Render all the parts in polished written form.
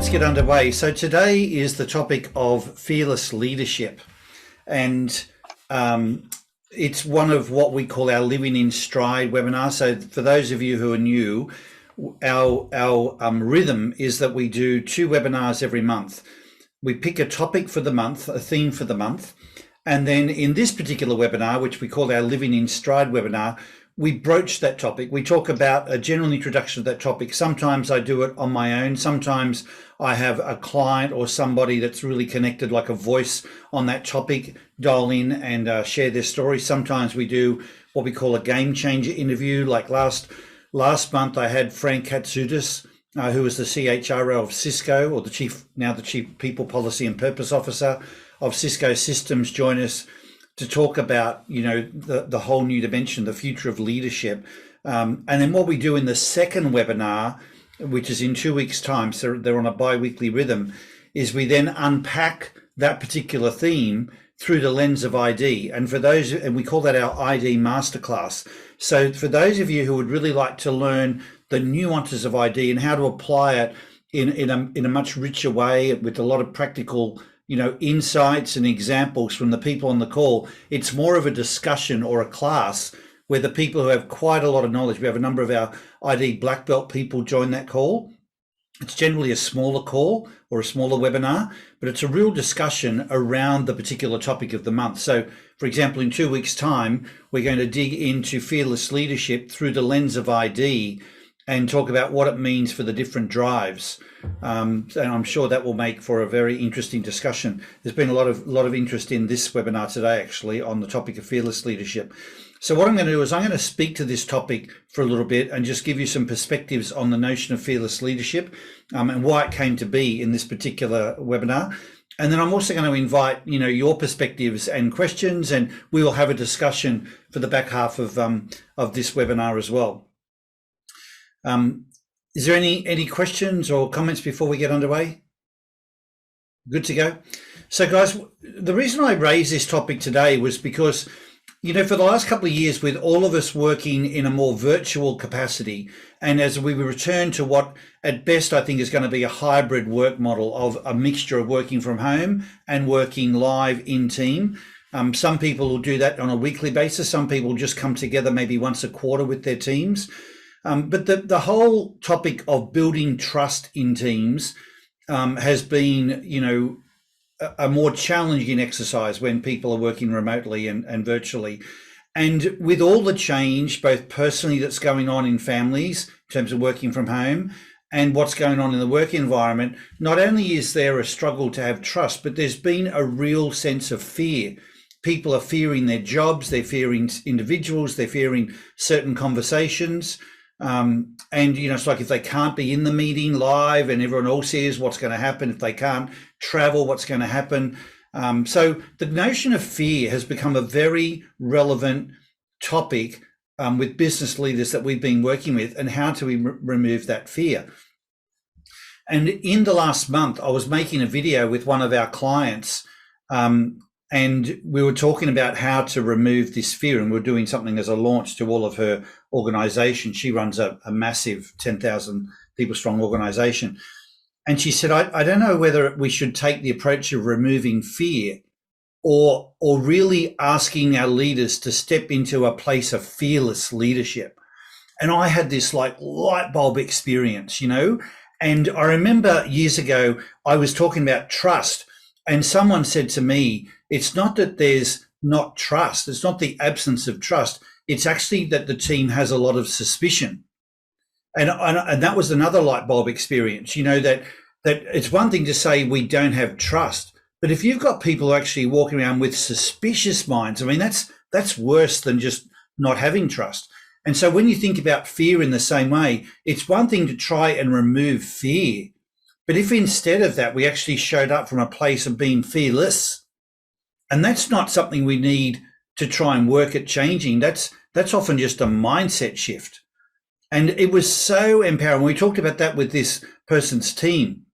let's get underway. So today is the topic of fearless leadership, and it's one of what we call our Living in Stride webinar. So for those of you who are new, our rhythm is that we do 2 webinars every month. We pick a topic for the month, a theme for the month, and then in this particular webinar, which we call our Living in Stride webinar, we broach that topic. We talk about a general introduction of that topic. Sometimes I do it on my own. Sometimes I have a client or somebody that's really connected, like a voice on that topic, dial in and share their story. Sometimes we do what we call a game changer interview. Like last month, I had Frank Katsudis, who was the CHRO of Cisco, or the chief People Policy and Purpose Officer of Cisco Systems, join us to talk about, the whole new dimension, the future of leadership. And then what we do in the second webinar, which is in 2 weeks' time, so they're on a bi-weekly rhythm, is we then unpack that particular theme through the lens of ID. And we call that our ID masterclass. So for those of you who would really like to learn the nuances of ID and how to apply it in a much richer way with a lot of practical insights and examples from the people on the call, it's more of a discussion or a class where the people who have quite a lot of knowledge, we have a number of our ID black belt people join that call. It's generally a smaller call or a smaller webinar, but it's a real discussion around the particular topic of the month. So, for example, in 2 weeks' time, we're going to dig into fearless leadership through the lens of ID and talk about what it means for the different drives. And I'm sure that will make for a very interesting discussion. There's been a lot of interest in this webinar today, actually, on the topic of fearless leadership. So what I'm going to do is I'm going to speak to this topic for a little bit and just give you some perspectives on the notion of fearless leadership and why it came to be in this particular webinar. And then I'm also going to invite, your perspectives and questions, and we will have a discussion for the back half of this webinar as well. Is there any questions or comments before we get underway? Good to go. So guys, the reason I raised this topic today was because, for the last couple of years, with all of us working in a more virtual capacity, and as we return to what at best I think is going to be a hybrid work model of a mixture of working from home and working live in team. Some people will do that on a weekly basis. Some people just come together maybe once a quarter with their teams. But the whole topic of building trust in teams has been, a more challenging exercise when people are working remotely and virtually. And with all the change, both personally that's going on in families in terms of working from home and what's going on in the work environment, not only is there a struggle to have trust, but there's been a real sense of fear. People are fearing their jobs, they're fearing individuals, they're fearing certain conversations. And, it's like if they can't be in the meeting live and everyone else hears what's going to happen, if they can't travel, what's going to happen. So the notion of fear has become a very relevant topic with business leaders that we've been working with, and how do we remove that fear? And in the last month, I was making a video with one of our clients, and we were talking about how to remove this fear, and we're doing something as a launch to all of her organization. She runs a massive 10,000 people strong organization. And she said, I don't know whether we should take the approach of removing fear or really asking our leaders to step into a place of fearless leadership. And I had this like light bulb experience, and I remember years ago, I was talking about trust, and someone said to me, it's not that there's not trust. It's not the absence of trust. It's actually that the team has a lot of suspicion. And that was another light bulb experience, that it's one thing to say we don't have trust, but if you've got people actually walking around with suspicious minds, I mean, that's worse than just not having trust. And so when you think about fear in the same way, it's one thing to try and remove fear. But if instead of that, we actually showed up from a place of being fearless, and that's not something we need to try and work at changing. That's often just a mindset shift. And it was so empowering. We talked about that with this person's team.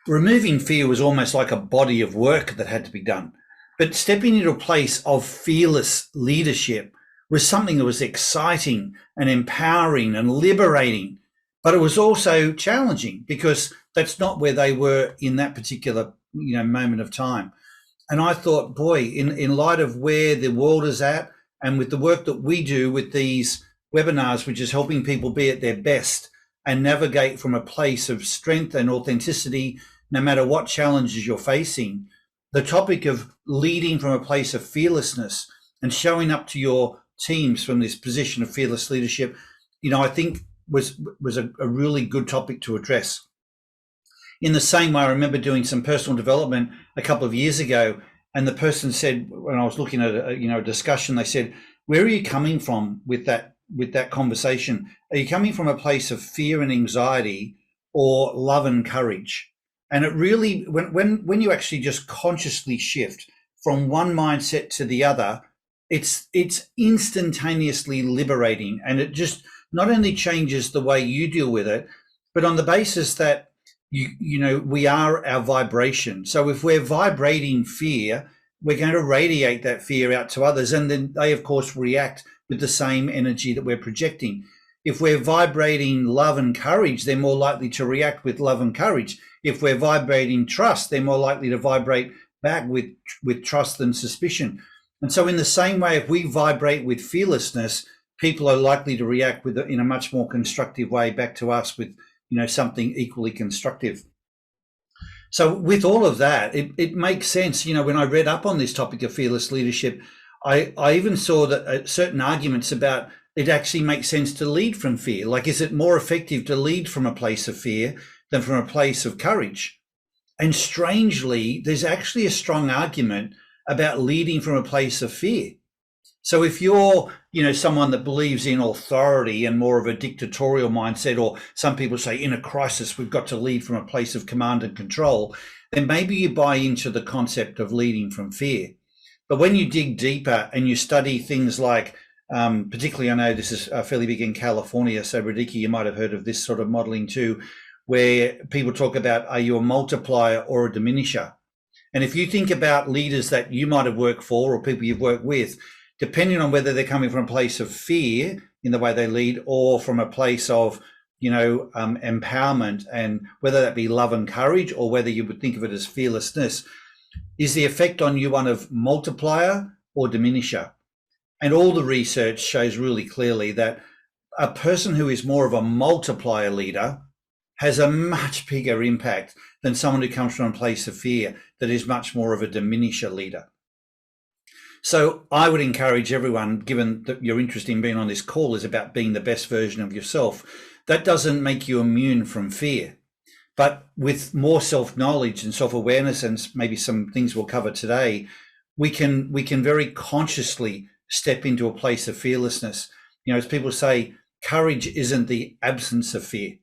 Removing fear was almost like a body of work that had to be done. But stepping into a place of fearless leadership was something that was exciting and empowering and liberating, but it was also challenging because that's not where they were in that particular moment of time. And I thought, boy, in light of where the world is at, and with the work that we do with these webinars, which is helping people be at their best and navigate from a place of strength and authenticity, no matter what challenges you're facing, the topic of leading from a place of fearlessness and showing up to your teams from this position of fearless leadership, I think was a really good topic to address. In the same way, I remember doing some personal development a couple of years ago, and the person said, when I was looking at a discussion, they said, "Where are you coming from with that conversation? Are you coming from a place of fear and anxiety, or love and courage?" And it really, when you actually just consciously shift from one mindset to the other, it's instantaneously liberating, and it just not only changes the way you deal with it, but on the basis that we are our vibration. So if we're vibrating fear, we're going to radiate that fear out to others, and then they, of course, react with the same energy that we're projecting. If we're vibrating love and courage, they're more likely to react with love and courage. If we're vibrating trust, they're more likely to vibrate back with trust than suspicion. And so in the same way, if we vibrate with fearlessness, people are likely to react in a much more constructive way back to us with something equally constructive. So with all of that, it makes sense. When I read up on this topic of fearless leadership, I even saw that certain arguments about it actually makes sense to lead from fear. Like, is it more effective to lead from a place of fear than from a place of courage? And strangely, there's actually a strong argument about leading from a place of fear. So if you're, someone that believes in authority and more of a dictatorial mindset, or some people say in a crisis, we've got to lead from a place of command and control, then maybe you buy into the concept of leading from fear. But when you dig deeper and you study things like, particularly, I know this is fairly big in California, so Radhika, you might have heard of this sort of modeling too, where people talk about, are you a multiplier or a diminisher? And if you think about leaders that you might have worked for or people you've worked with, depending on whether they're coming from a place of fear in the way they lead or from a place of, empowerment, and whether that be love and courage or whether you would think of it as fearlessness, is the effect on you one of multiplier or diminisher? And all the research shows really clearly that a person who is more of a multiplier leader has a much bigger impact than someone who comes from a place of fear that is much more of a diminisher leader. So I would encourage everyone, given that your interest in being on this call is about being the best version of yourself, that doesn't make you immune from fear. But with more self-knowledge and self-awareness, and maybe some things we'll cover today, we can very consciously step into a place of fearlessness. As people say, courage isn't the absence of fear.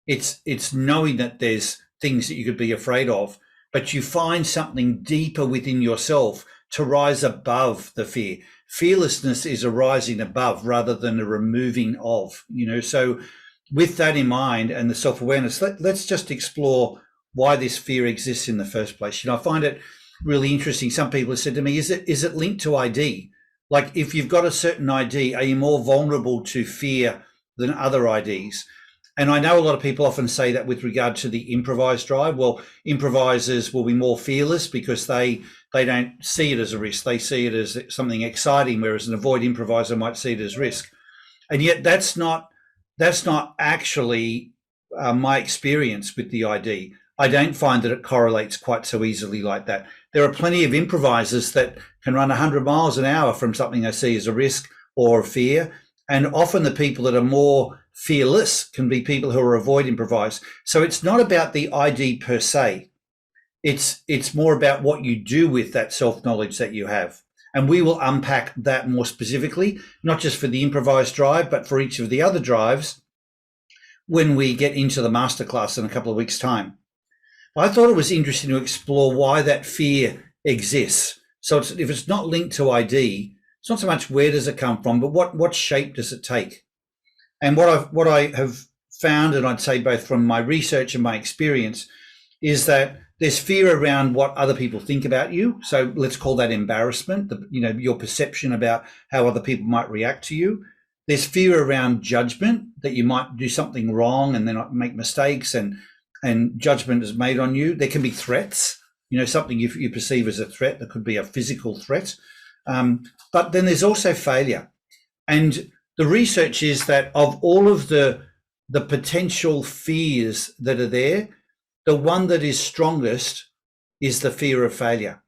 It's knowing that there's things that you could be afraid of, but you find something deeper within yourself to rise above the fear. Fearlessness is a rising above rather than a removing of, So with that in mind and the self-awareness, let's just explore why this fear exists in the first place. I find it really interesting. Some people have said to me, is it linked to ID? Like, if you've got a certain ID, are you more vulnerable to fear than other IDs? And I know a lot of people often say that with regard to the improvised drive. Well, improvisers will be more fearless because they don't see it as a risk. They see it as something exciting, whereas an avoid improviser might see it as risk. And yet that's not actually my experience with the ID. I don't find that it correlates quite so easily like that. There are plenty of improvisers that can run 100 miles an hour from something they see as a risk or a fear. And often the people that are more fearless can be people who are avoid improvise. So it's not about the ID per se. It's more about what you do with that self-knowledge that you have. And we will unpack that more specifically, not just for the improvised drive, but for each of the other drives when we get into the masterclass in a couple of weeks' time. I thought it was interesting to explore why that fear exists. So if it's not linked to ID, it's not so much where does it come from, but what shape does it take? And what I have found, and I'd say both from my research and my experience, is that there's fear around what other people think about you. So let's call that embarrassment, your perception about how other people might react to you. There's fear around judgment, that you might do something wrong and then make mistakes, and judgment is made on you. There can be threats, something you perceive as a threat. There could be a physical threat. But then there's also failure. And the research is that of all of the potential fears that are there, the one that is strongest is the fear of failure.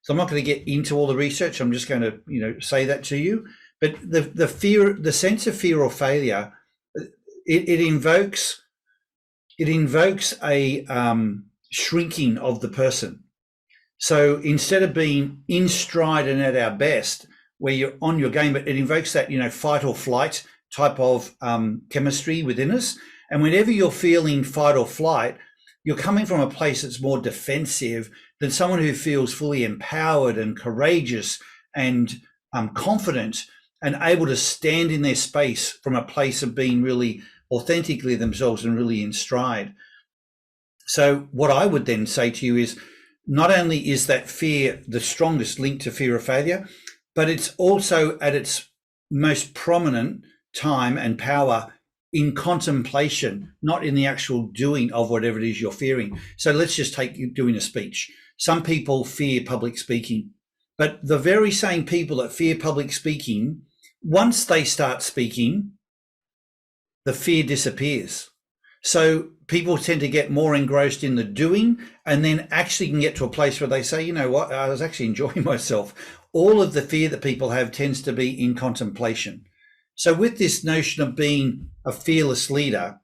So I'm not going to get into all the research. I'm just going to, say that to you. But the fear, the sense of fear or failure, it invokes a shrinking of the person. So instead of being in stride and at our best, where you're on your game, it invokes that, fight or flight type of chemistry within us. And whenever you're feeling fight or flight, you're coming from a place that's more defensive than someone who feels fully empowered and courageous and confident and able to stand in their space from a place of being really authentically themselves and really in stride. So what I would then say to you is, not only is that fear the strongest link to fear of failure, but it's also at its most prominent time and power in contemplation, not in the actual doing of whatever it is you're fearing. So let's just take you doing a speech. Some people fear public speaking, but the very same people that fear public speaking, once they start speaking, the fear disappears. So people tend to get more engrossed in the doing, and then actually can get to a place where they say, you know what, I was actually enjoying myself. All of the fear that people have tends to be in contemplation. So with this notion of being a fearless leader,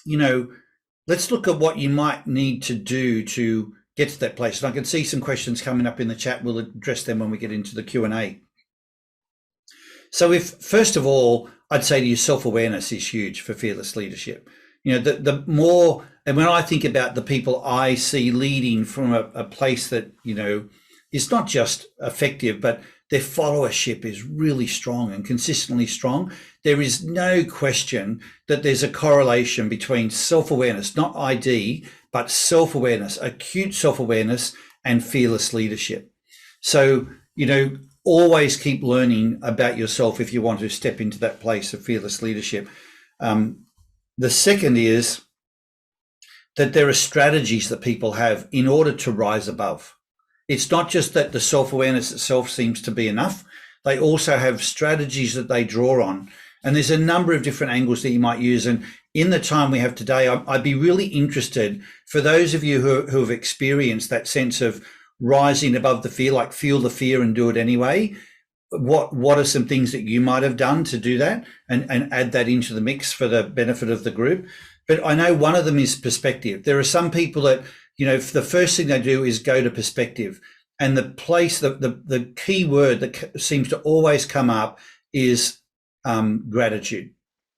let's look at what you might need to do to get to that place. And I can see some questions coming up in the chat. We'll address them when we get into the Q&A. So first of all, I'd say to you, self-awareness is huge for fearless leadership. The more, and when I think about the people I see leading from a place that, is not just effective, but their followership is really strong and consistently strong, there is no question that there's a correlation between self-awareness, not ID, but self-awareness, acute self-awareness, and fearless leadership. So, always keep learning about yourself if you want to step into that place of fearless leadership. The second is that there are strategies that people have in order to rise above. It's not just that the self-awareness itself seems to be enough. They also have strategies that they draw on. And there's a number of different angles that you might use. And in the time we have today, I'd be really interested for those of you who have experienced that sense of rising above the fear, like feel the fear and do it anyway. What are some things that you might have done to do that and add that into the mix for the benefit of the group? But I know one of them is perspective. There are some people that, the first thing they do is go to perspective. And the place, the key word that seems to always come up is gratitude.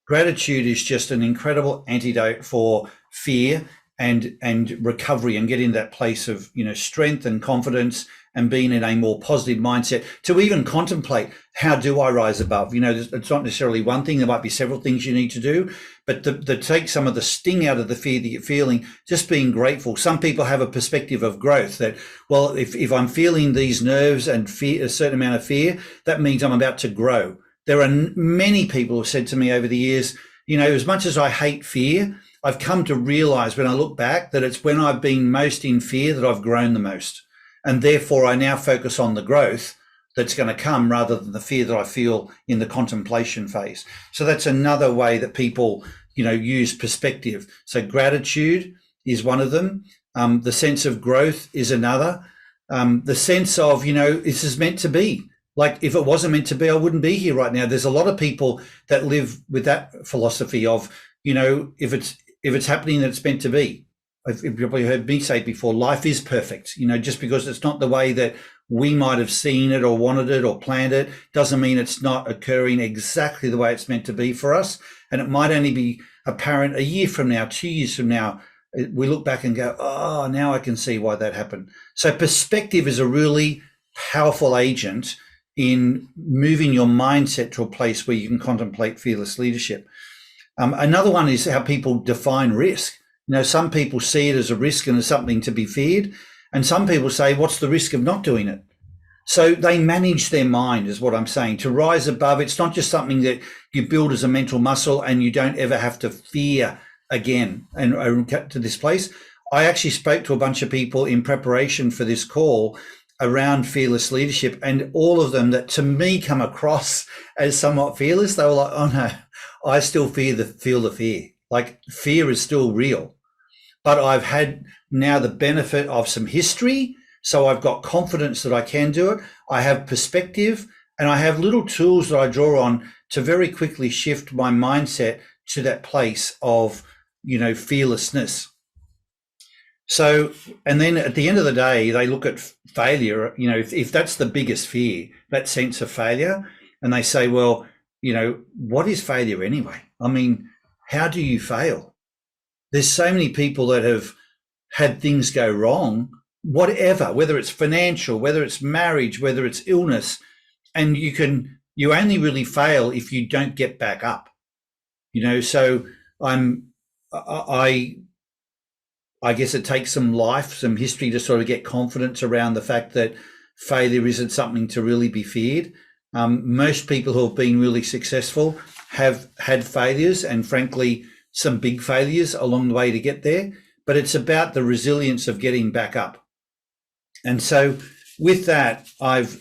Gratitude is just an incredible antidote for fear and recovery, and getting that place of, strength and confidence and being in a more positive mindset to even contemplate, how do I rise above? It's not necessarily one thing. There might be several things you need to do, but to take some of the sting out of the fear that you're feeling, just being grateful. Some people have a perspective of growth that, well, if I'm feeling these nerves and fear, a certain amount of fear, that means I'm about to grow. There are many people who have said to me over the years, as much as I hate fear, I've come to realize when I look back that it's when I've been most in fear that I've grown the most. And therefore, I now focus on the growth that's going to come rather than the fear that I feel in the contemplation phase. So that's another way that people, use perspective. So gratitude is one of them. The sense of growth is another. The sense of, this is meant to be. Like, if it wasn't meant to be, I wouldn't be here right now. There's a lot of people that live with that philosophy of, if it's happening, that it's meant to be. You've probably heard me say before, life is perfect. Just because it's not the way that we might have seen it or wanted it or planned it, doesn't mean it's not occurring exactly the way it's meant to be for us. And it might only be apparent a year from now, 2 years from now, we look back and go, oh, now I can see why that happened. So perspective is a really powerful agent in moving your mindset to a place where you can contemplate fearless leadership. Another one is how people define risk. Some people see it as a risk and as something to be feared. And some people say, what's the risk of not doing it? So they manage their mind, is what I'm saying. To rise above, it's not just something that you build as a mental muscle and you don't ever have to fear again and get to this place. I actually spoke to a bunch of people in preparation for this call around fearless leadership, and all of them that to me come across as somewhat fearless, they were like, "Oh no, I still feel the fear. Like fear is still real." But I've had now the benefit of some history. So I've got confidence that I can do it. I have perspective and I have little tools that I draw on to very quickly shift my mindset to that place of, fearlessness. So, and then at the end of the day, they look at failure, if that's the biggest fear, that sense of failure, and they say, well, what is failure anyway? I mean, how do you fail? There's so many people that have had things go wrong, whatever, whether it's financial, whether it's marriage, whether it's illness, and you only really fail if you don't get back up. So I I guess it takes some life, some history to sort of get confidence around the fact that failure isn't something to really be feared. Most people who have been really successful have had failures, and frankly, some big failures along the way to get there. But it's about the resilience of getting back up. And so, with that, I've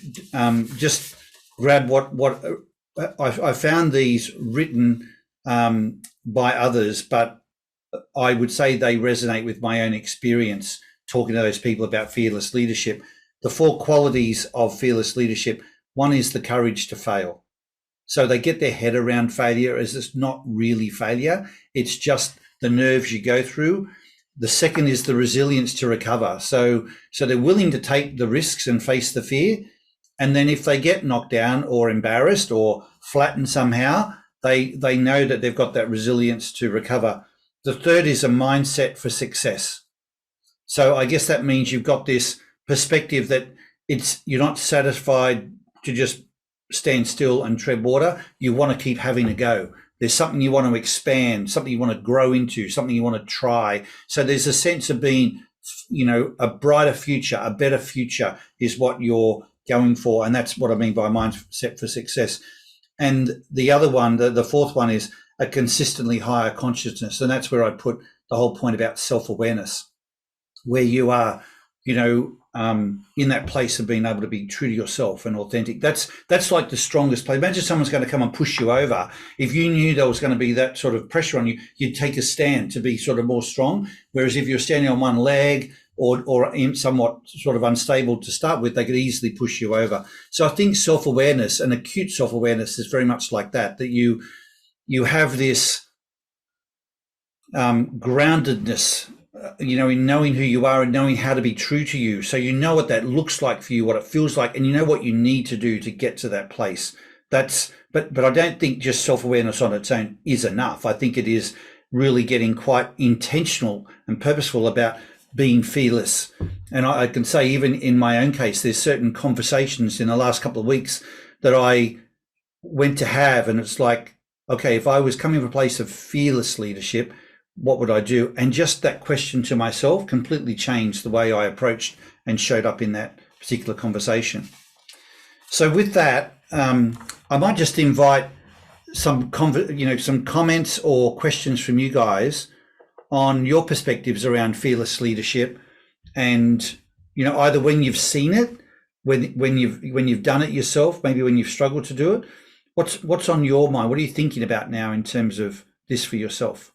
just grabbed what I found these written by others, but I would say they resonate with my own experience talking to those people about fearless leadership. The 4 qualities of fearless leadership: one is the courage to fail. So they get their head around failure as it's not really failure, it's just the nerves you go through. The second is the resilience to recover. So they're willing to take the risks and face the fear. And then if they get knocked down or embarrassed or flattened somehow, they know that they've got that resilience to recover. The third is a mindset for success. So I guess that means you've got this perspective that you're not satisfied to just stand still and tread water. You want to keep having a go. There's something you want to expand, something you want to grow into, something you want to try. So there's a sense of being, a brighter future, a better future is what you're going for. And that's what I mean by mindset for success. And the other one, the fourth one, is a consistently higher consciousness. And that's where I put the whole point about self-awareness, where you are, in that place of being able to be true to yourself and authentic. That's like the strongest place. Imagine someone's going to come and push you over. If you knew there was going to be that sort of pressure on you, you'd take a stand to be sort of more strong. Whereas if you're standing on one leg or somewhat sort of unstable to start with, they could easily push you over. So I think self-awareness and acute self-awareness is very much like that you have this groundedness, in knowing who you are and knowing how to be true to you. So you know what that looks like for you, what it feels like, and you know what you need to do to get to that place. But I don't think just self-awareness on its own is enough. I think it is really getting quite intentional and purposeful about being fearless. And I can say, even in my own case, there's certain conversations in the last couple of weeks that I went to have, and it's like, okay, if I was coming from a place of fearless leadership, what would I do? And just that question to myself completely changed the way I approached and showed up in that particular conversation. So with that, I might just invite some comments or questions from you guys on your perspectives around fearless leadership, and either when you've seen it, when you've done it yourself, maybe when you've struggled to do it. What's on your mind? What are you thinking about now in terms of this for yourself?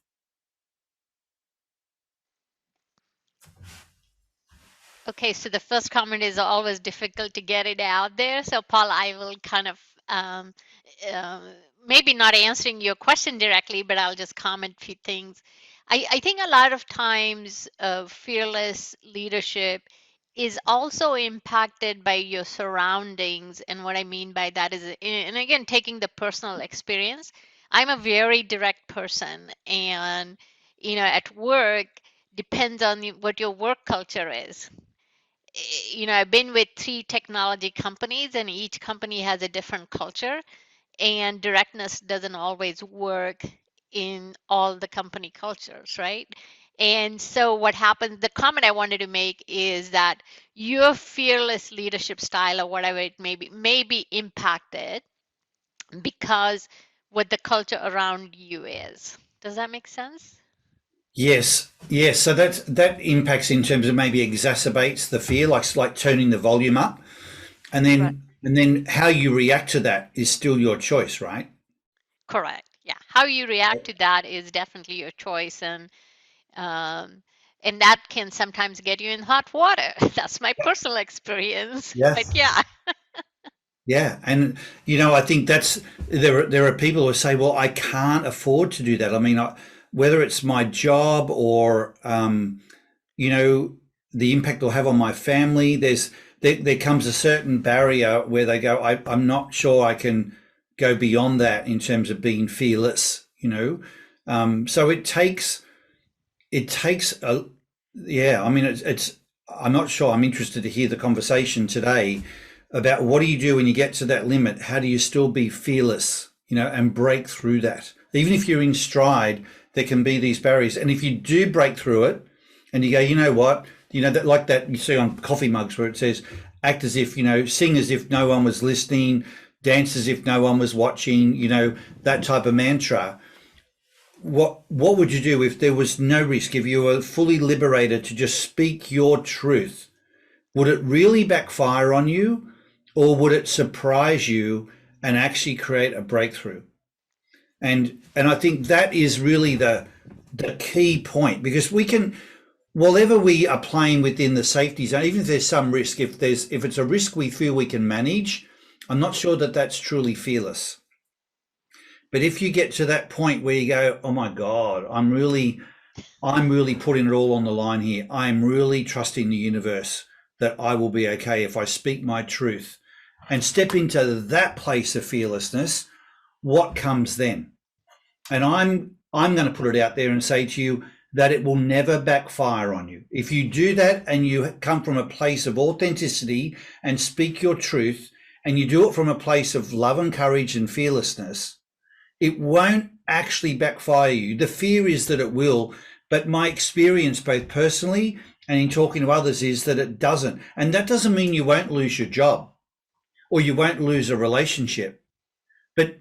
Okay, so the first comment is always difficult to get it out there. So, Paul, I will kind of uh, maybe not answering your question directly, but I'll just comment a few things. I think a lot of times fearless leadership is also impacted by your surroundings. And what I mean by that is, and again, taking the personal experience, I'm a very direct person. And, at work, depends on what your work culture is. I've been with 3 technology companies, and each company has a different culture, and directness doesn't always work in all the company cultures, right? And so what happened, the comment I wanted to make is that your fearless leadership style or whatever it may be impacted because what the culture around you is. Does that make sense? Yes, yes. So that impacts in terms of maybe exacerbates the fear, like turning the volume up, and Right. then how you react to that is still your choice, right? Correct. Yeah. How you react to that is definitely your choice, um, and that can sometimes get you in hot water. That's my personal experience. Yeah. But yeah. Yeah, and I think that's there are people who say, "Well, I can't afford to do that." I mean, whether it's my job or you know the impact it'll have on my family, there comes a certain barrier where they go, I'm not sure I can go beyond that in terms of being fearless. So it takes a yeah. I mean, it's I'm not sure. I'm interested to hear the conversation today about what do you do when you get to that limit? How do you still be fearless, and break through that? Even if you're in stride, there can be these barriers. And if you do break through it and you go, you know what, that like that you see on coffee mugs where it says, act as if, sing as if no one was listening, dance as if no one was watching, that type of mantra. What would you do if there was no risk, if you were fully liberated to just speak your truth? Would it really backfire on you, or would it surprise you and actually create a breakthrough? And I think that is really the key point, because we can, whatever we are playing within the safety zone, even if there's some risk, if it's a risk we feel we can manage, I'm not sure that that's truly fearless. But if you get to that point where you go, oh my God, I'm really putting it all on the line here. I'm really trusting the universe that I will be okay if I speak my truth and step into that place of fearlessness. What comes then? And I'm going to put it out there and say to you that it will never backfire on you. If you do that and you come from a place of authenticity and speak your truth, and you do it from a place of love and courage and fearlessness, it won't actually backfire you. The fear is that it will, but my experience, both personally and in talking to others, is that it doesn't. And that doesn't mean you won't lose your job or you won't lose a relationship. But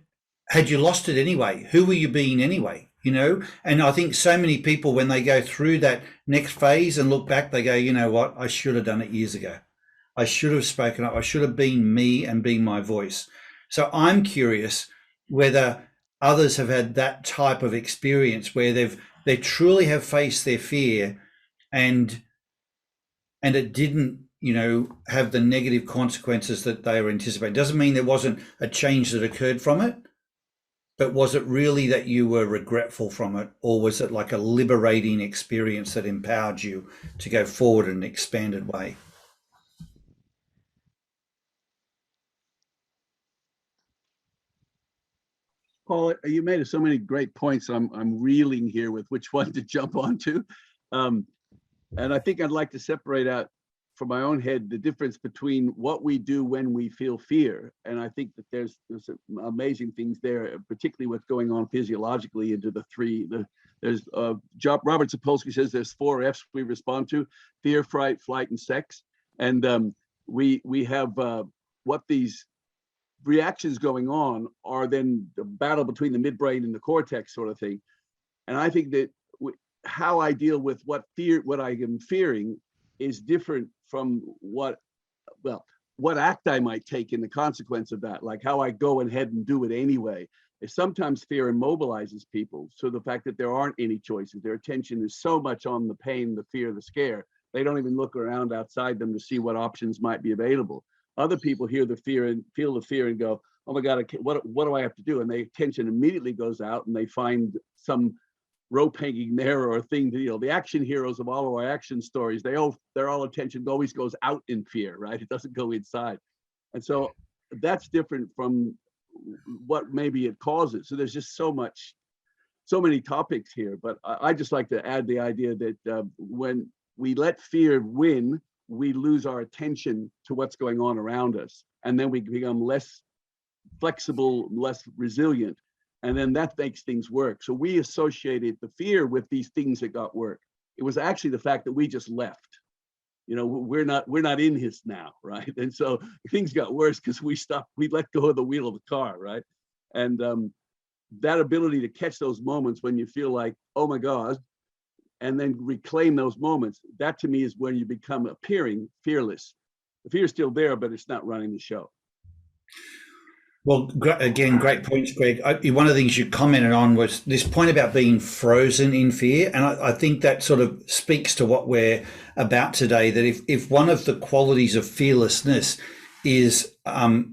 had you lost it anyway, who were you being anyway? And I think so many people, when they go through that next phase and look back, they go, you know what? I should have done it years ago. I should have spoken up. I should have been me and been my voice. So I'm curious whether others have had that type of experience where they truly have faced their fear, and it didn't have the negative consequences that they were anticipating. Doesn't mean there wasn't a change that occurred from it, but was it really that you were regretful from it, or was it like a liberating experience that empowered you to go forward in an expanded way? Paul, you made so many great points. I'm reeling here with which one to jump onto, and I think I'd like to separate out from my own head the difference between what we do when we feel fear, and I think that there's amazing things there, particularly what's going on physiologically into there's Robert Sapolsky says there's 4 F's we respond to: fear, fright, flight, and sex, and we have what these reactions going on are then the battle between the midbrain and the cortex sort of thing. And I think that how I deal with what I am fearing is different from what act I might take in the consequence of that, like how I go ahead and do it anyway. Sometimes fear immobilizes people. So the fact that there aren't any choices, their attention is so much on the pain, the fear, the scare, they don't even look around outside them to see what options might be available. Other people hear the fear and feel the fear and go, oh my God, what do I have to do? And their attention immediately goes out and they find some rope hanging there or a thing to, the action heroes of all of our action stories, their all attention always goes out in fear, right? It doesn't go inside. And so that's different from what maybe it causes. So there's just so many topics here, but I just like to add the idea that when we let fear win, we lose our attention to what's going on around us. And then we become less flexible, less resilient. And then that makes things work. So we associated the fear with these things that got work. It was actually the fact that we just left. We're not in his now, right? And so things got worse because we let go of the wheel of the car, right? And that ability to catch those moments when you feel like, oh my God, and then reclaim those moments, that to me is when you become appearing fearless. The fear is still there, but it's not running the show. Well, again, great points, Greg. One of the things you commented on was this point about being frozen in fear. And I think that sort of speaks to what we're about today, that if one of the qualities of fearlessness is a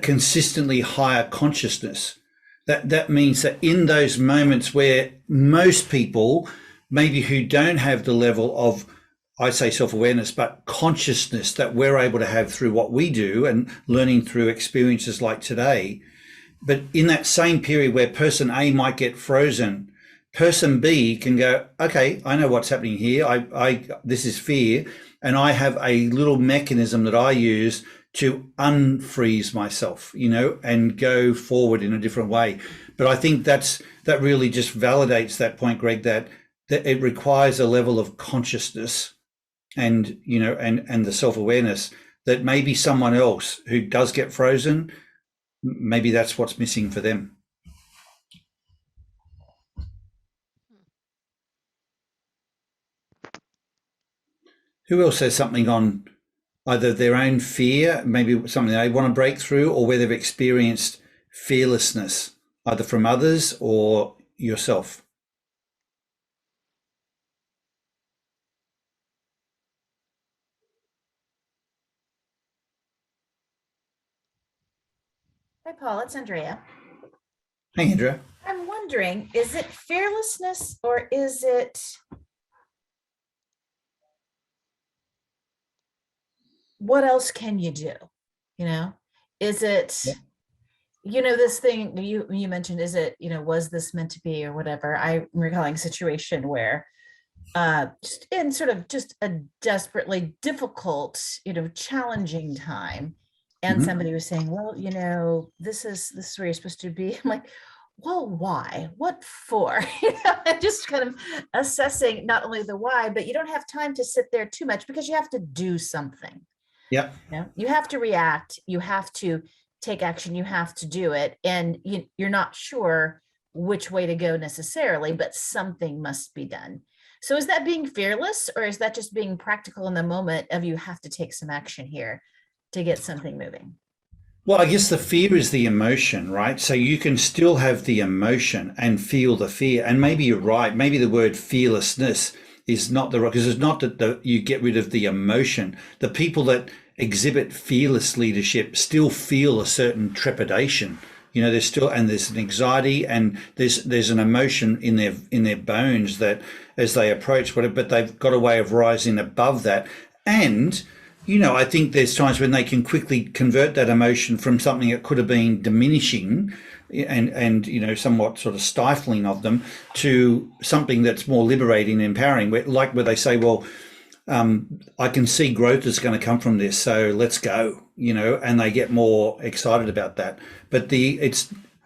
consistently higher consciousness, that means that in those moments where most people, maybe who don't have the level of, I say self-awareness, but consciousness that we're able to have through what we do and learning through experiences like today. But in that same period where person A might get frozen, person B can go, okay, I know what's happening here. This is fear. And I have a little mechanism that I use to unfreeze myself, and go forward in a different way. But I think that really just validates that point, Greg, that it requires a level of consciousness and the self-awareness that maybe someone else who does get frozen, maybe that's what's missing for them. Who else has something on either their own fear, maybe something they want to break through, or where they've experienced fearlessness, either from others or yourself? Hi, Paul. It's Andrea. Hey, Andrea. I'm wondering, is it fearlessness or is it what else can you do? Is it, this thing you mentioned, is it, was this meant to be or whatever? I'm recalling a situation where just in sort of just a desperately difficult, challenging time. And somebody was saying, well, this is where you're supposed to be. I'm like, well, why? What for? Just kind of assessing not only the why, but you don't have time to sit there too much because you have to do something. Yeah. You have to react. You have to take action. You have to do it. And you're not sure which way to go necessarily, but something must be done. So is that being fearless, or is that just being practical in the moment of you have to take some action here to get something moving? Well, I guess the fear is the emotion, right? So you can still have the emotion and feel the fear. And maybe you're right. Maybe the word fearlessness is not the right, because it's not that you get rid of the emotion. The people that exhibit fearless leadership still feel a certain trepidation. There's an anxiety, and there's an emotion in their bones that as they approach whatever, but they've got a way of rising above that. And I think there's times when they can quickly convert that emotion from something that could have been diminishing and somewhat sort of stifling of them to something that's more liberating and empowering, where they say, well, I can see growth is going to come from this, so let's go, and they get more excited about that. But there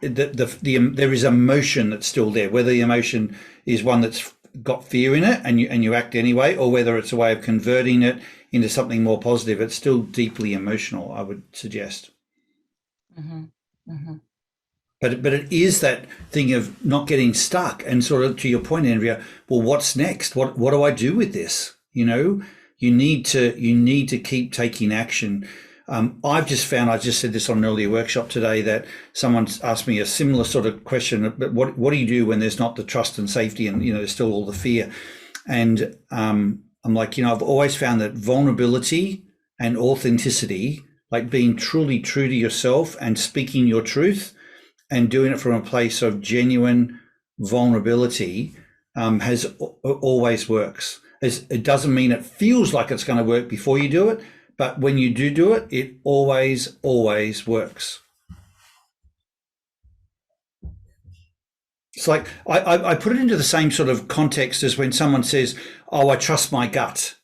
is emotion that's still there, whether the emotion is one that's got fear in it and you act anyway, or whether it's a way of converting it into something more positive. It's still deeply emotional, I would suggest. Mm-hmm. Mm-hmm. But it is that thing of not getting stuck, and sort of to your point, Andrea, well, what's next? What do I do with this? You need to keep taking action. I've just found, I just said this on an earlier workshop today, that someone's asked me a similar sort of question, but what do you do when there's not the trust and safety and, there's still all the fear? And I'm like, I've always found that vulnerability and authenticity, like being truly true to yourself and speaking your truth and doing it from a place of genuine vulnerability, has always works. It doesn't mean it feels like it's going to work before you do it, but when you do it, it always works. It's like I put it into the same sort of context as when someone says, oh, I trust my gut.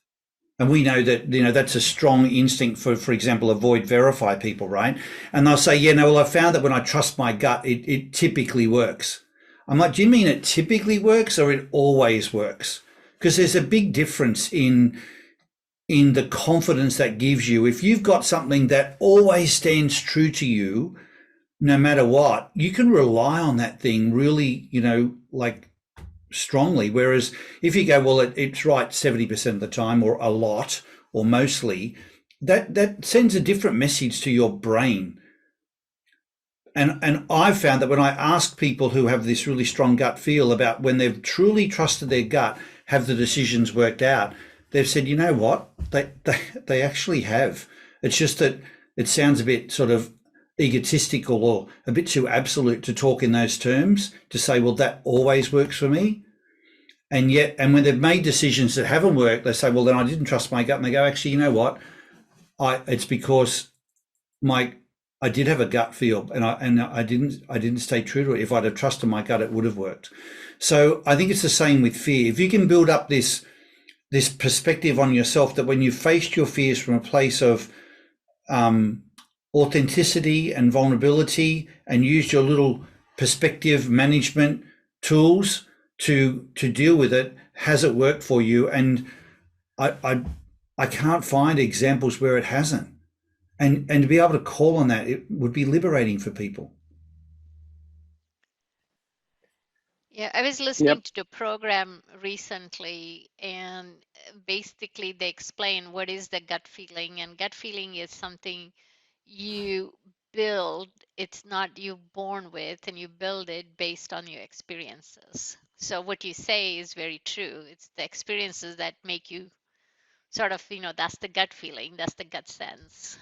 And we know that, that's a strong instinct for example, avoid verify people, right? And they'll say, I found that when I trust my gut, it typically works. I'm like, do you mean it typically works or it always works? because there's a big difference in the confidence that gives you. If you've got something that always stands true to you, no matter what, you can rely on that thing really, like strongly. Whereas if you go, well, it's right 70% of the time, or a lot, or mostly, that sends a different message to your brain. And I've found that when I ask people who have this really strong gut feel about when they've truly trusted their gut, have the decisions worked out, they've said, you know what, they actually have. It's just that it sounds a bit sort of egotistical or a bit too absolute to talk in those terms, to say, well, that always works for me. And when they've made decisions that haven't worked, they say, well, then I didn't trust my gut. And they go, actually, you know what, it's because I did have a gut feel, and I didn't stay true to it. If I'd have trusted my gut, it would have worked. So I think it's the same with fear. If you can build up this perspective on yourself, that when you faced your fears from a place of authenticity and vulnerability, and used your little perspective management tools to deal with it, has it worked for you? And I can't find examples where it hasn't. And to be able to call on that, it would be liberating for people. Yeah, I was listening to a program recently, and basically they explain what is the gut feeling. And gut feeling is something you build. It's not you born with, and you build it based on your experiences. So what you say is very true. It's the experiences that make you sort of, that's the gut feeling, that's the gut sense.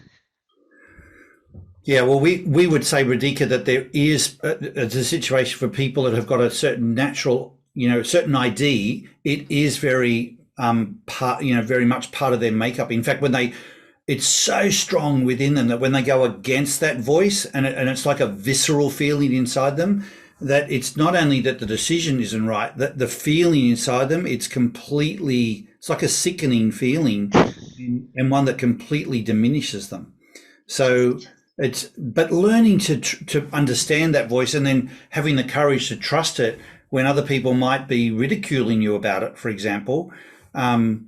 Yeah, well, we would say, Radhika, that there is a situation for people that have got a certain natural, certain ID. It is very very much part of their makeup. In fact, it's so strong within them that when they go against that voice, and it's like a visceral feeling inside them, that it's not only that the decision isn't right, that the feeling inside them, it's like a sickening feeling, and one that completely diminishes them. So but learning to understand that voice, and then having the courage to trust it when other people might be ridiculing you about it, for example. And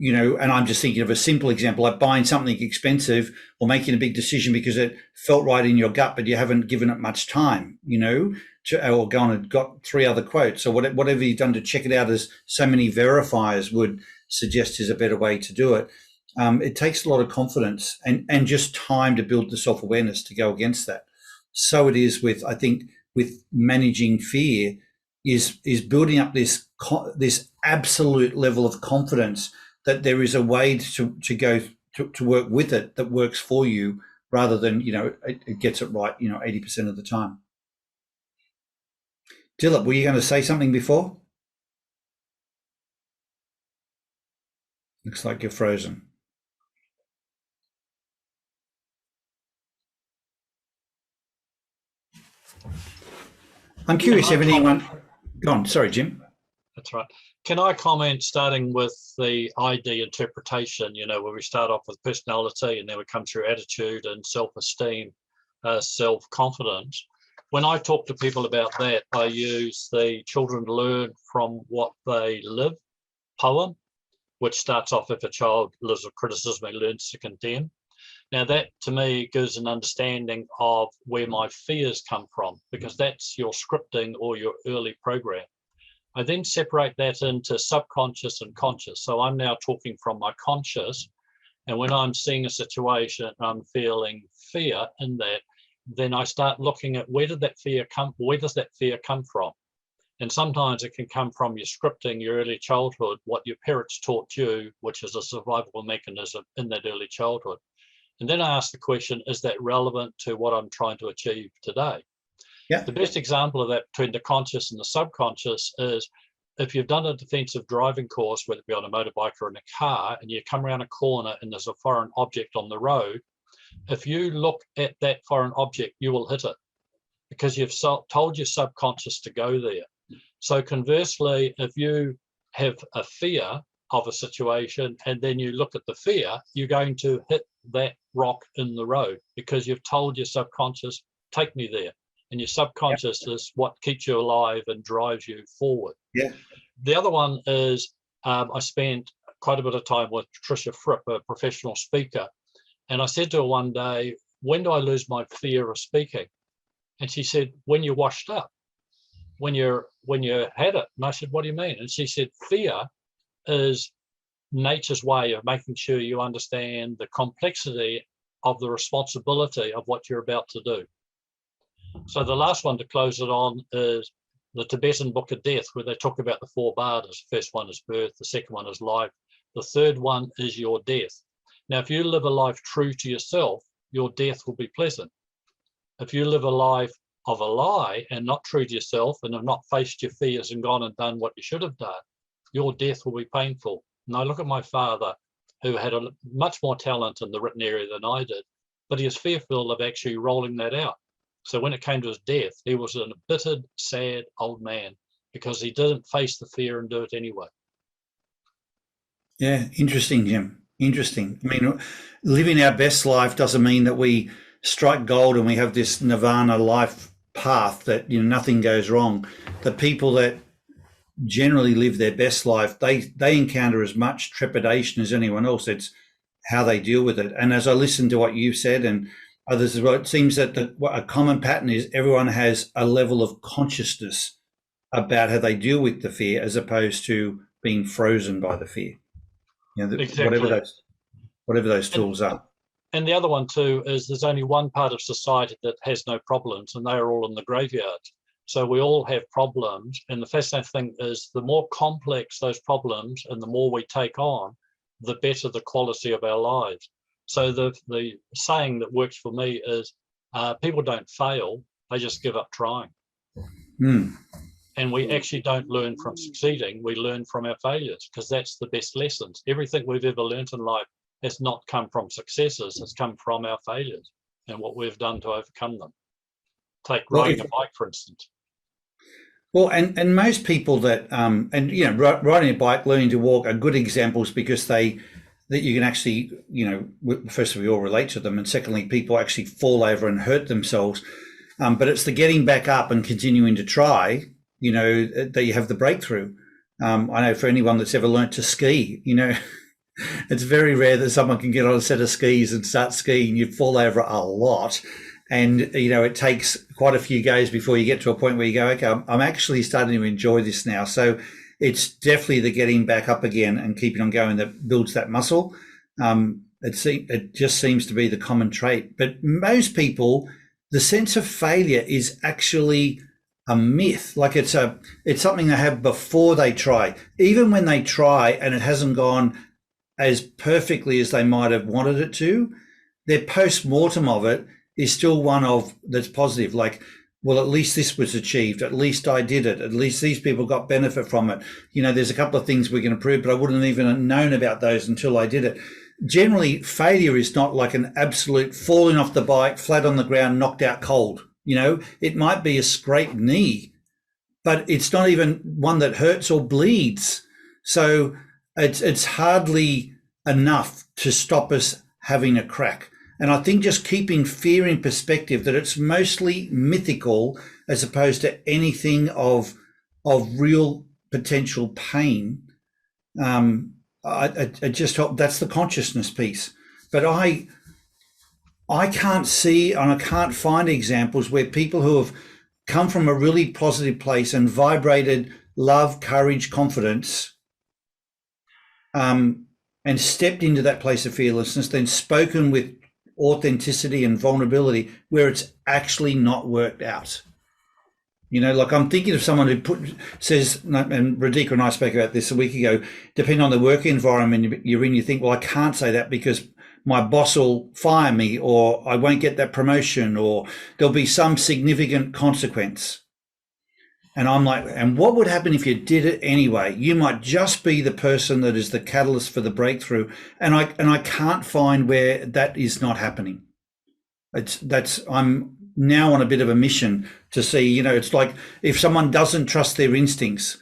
I'm just thinking of a simple example, like buying something expensive or making a big decision because it felt right in your gut, but you haven't given it much time, or gone and got 3 other quotes, or whatever you've done to check it out, as so many verifiers would suggest is a better way to do it. It takes a lot of confidence and just time to build the self-awareness to go against that. So it is with managing fear, is building up this absolute level of confidence that there is a way to go to work with it that works for you, rather than it gets it right 80% of the time. Dilip, were you going to say something before? Looks like you're frozen. I'm curious if anyone. Go on. Sorry, Jim. That's right. Can I comment, starting with the ID interpretation, where we start off with personality and then we come through attitude and self-esteem, self-confidence. When I talk to people about that, I use the children learn from what they live poem, which starts off, if a child lives with criticism, he learns to condemn. Now that to me gives an understanding of where my fears come from, because that's your scripting or your early program. I then separate that into subconscious and conscious. So I'm now talking from my conscious, and when I'm seeing a situation, I'm feeling fear in that, then I start looking at where does that fear come from? And sometimes it can come from your scripting, your early childhood, what your parents taught you, which is a survival mechanism in that early childhood. And then I ask the question, is that relevant to what I'm trying to achieve today? Yeah. The best example of that between the conscious and the subconscious is if you've done a defensive driving course, whether it be on a motorbike or in a car, and you come around a corner and there's a foreign object on the road, if you look at that foreign object, you will hit it because you've told your subconscious to go there. So conversely, if you have a fear of a situation and then you look at the fear, you're going to hit that rock in the road because you've told your subconscious, take me there. And your subconscious is what keeps you alive and drives you forward. Yeah. The other one is I spent quite a bit of time with Tricia Fripp, a professional speaker. And I said to her one day, when do I lose my fear of speaking? And she said, when you're washed up, when you had it. And I said, what do you mean? And she said, fear is nature's way of making sure you understand the complexity of the responsibility of what you're about to do. So the last one to close it on is the Tibetan Book of Death, where they talk about the 4 badas. The first one is birth, the second one is life, the third one is your death. Now, if you live a life true to yourself, your death will be pleasant. If you live a life of a lie and not true to yourself and have not faced your fears and gone and done what you should have done, your death will be painful. And I look at my father, who had a much more talent in the written area than I did, but he was fearful of actually rolling that out. So when it came to his death, he was an embittered, sad old man because he didn't face the fear and do it anyway. Yeah, interesting, Jim. Interesting. I mean, living our best life doesn't mean that we strike gold and we have this nirvana life path that, nothing goes wrong. The people that generally live their best life, they encounter as much trepidation as anyone else. It's how they deal with it. And as I listen to what you've said and others as well, it seems that a common pattern is everyone has a level of consciousness about how they deal with the fear as opposed to being frozen by the fear. Exactly. whatever those tools are. And the other one too is there's only one part of society that has no problems, and they are all in the graveyard. So we all have problems, and the fascinating thing is the more complex those problems and the more we take on, the better the quality of our lives. So the saying that works for me is people don't fail, they just give up trying. And we actually don't learn from succeeding, we learn from our failures, because that's the best lessons. Everything we've ever learned in life has not come from successes, it's come from our failures and what we've done to overcome them. Take riding a bike, for instance. Well, and most people that riding a bike, learning to walk are good examples because that you can actually, firstly we all relate to them, and secondly people actually fall over and hurt themselves. But it's the getting back up and continuing to try, that you have the breakthrough. I know for anyone that's ever learnt to ski, it's very rare that someone can get on a set of skis and start skiing. You fall over a lot. And, it takes quite a few goes before you get to a point where you go, okay, I'm actually starting to enjoy this now. So it's definitely the getting back up again and keeping on going that builds that muscle. It just seems to be the common trait. But most people, the sense of failure is actually a myth. Like it's something they have before they try. Even when they try and it hasn't gone as perfectly as they might have wanted it to, their post-mortem of it is still one of that's positive. Like, well, at least this was achieved. At least I did it. At least these people got benefit from it. There's a couple of things we can improve, but I wouldn't have even known about those until I did it. Generally, failure is not like an absolute falling off the bike, flat on the ground, knocked out cold. It might be a scraped knee, but it's not even one that hurts or bleeds. So it's hardly enough to stop us having a crack. And I think just keeping fear in perspective, that it's mostly mythical as opposed to anything of real potential pain. I just hope that's the consciousness piece. But I can't see and I can't find examples where people who have come from a really positive place and vibrated love, courage, confidence, and stepped into that place of fearlessness, then spoken with authenticity and vulnerability where it's actually not worked out. Like I'm thinking of someone who says, and Radhika and I spoke about this a week ago, depending on the work environment you're in, you think, well, I can't say that because my boss will fire me, or I won't get that promotion, or there'll be some significant consequence. And I'm like, and what would happen if you did it anyway? You might just be the person that is the catalyst for the breakthrough. And I can't find where that is not happening. I'm now on a bit of a mission to see, it's like if someone doesn't trust their instincts,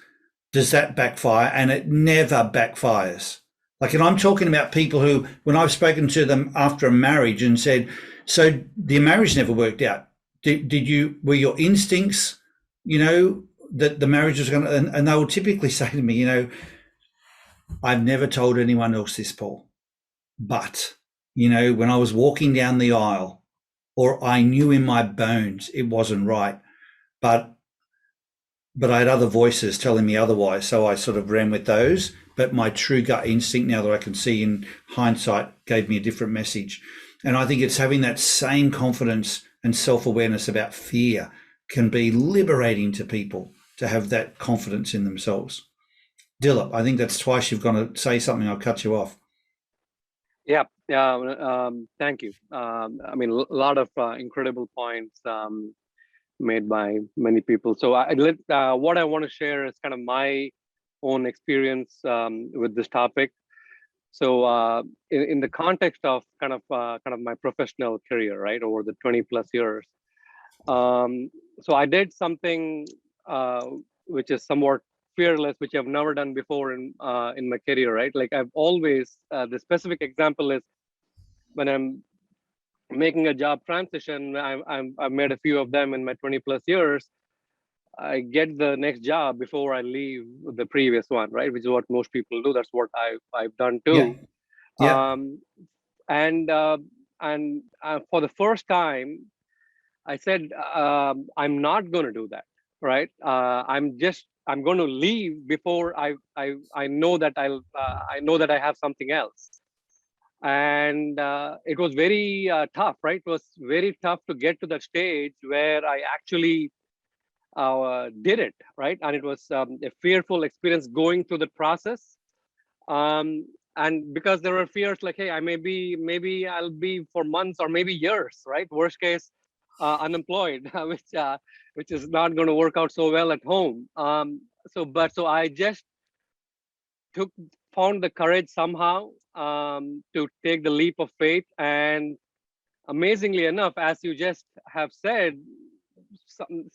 does that backfire? And it never backfires. Like, and I'm talking about people who, when I've spoken to them after a marriage and said, so the marriage never worked out. Were your instincts, that the marriage was going to, and they will typically say to me, I've never told anyone else this, Paul, but, you know, when I was walking down the aisle, or I knew in my bones it wasn't right, but I had other voices telling me otherwise, so I sort of ran with those. But my true gut instinct, now that I can see in hindsight, gave me a different message. And I think it's having that same confidence and self-awareness about fear can be liberating to people, to have that confidence in themselves. Dilip, I think that's twice you've gone to say something. I'll cut you off. Yeah, thank you. I mean, a lot of incredible points made by many people. So what I want to share is kind of my own experience with this topic. So in the context of kind of my professional career, right, over the 20 plus years. So I did something which is somewhat fearless, which I've never done before in my career, right? Like I've always, the specific example is when I'm making a job transition, I've made a few of them in my 20 plus years. I get the next job before I leave the previous one, right? Which is what most people do. That's what I've done too. Yeah. And for the first time, I said, I'm not going to do that, right? I'm going to leave before I know that I know that I have something else. And it was very tough, right? It was very tough to get to that stage where I actually did it, right? And it was a fearful experience going through the process. And because there were fears like, hey, maybe I'll be for months or maybe years, right? Worst case, unemployed, which is not going to work out so well at home. So I just found the courage somehow to take the leap of faith. And amazingly enough, as you just have said,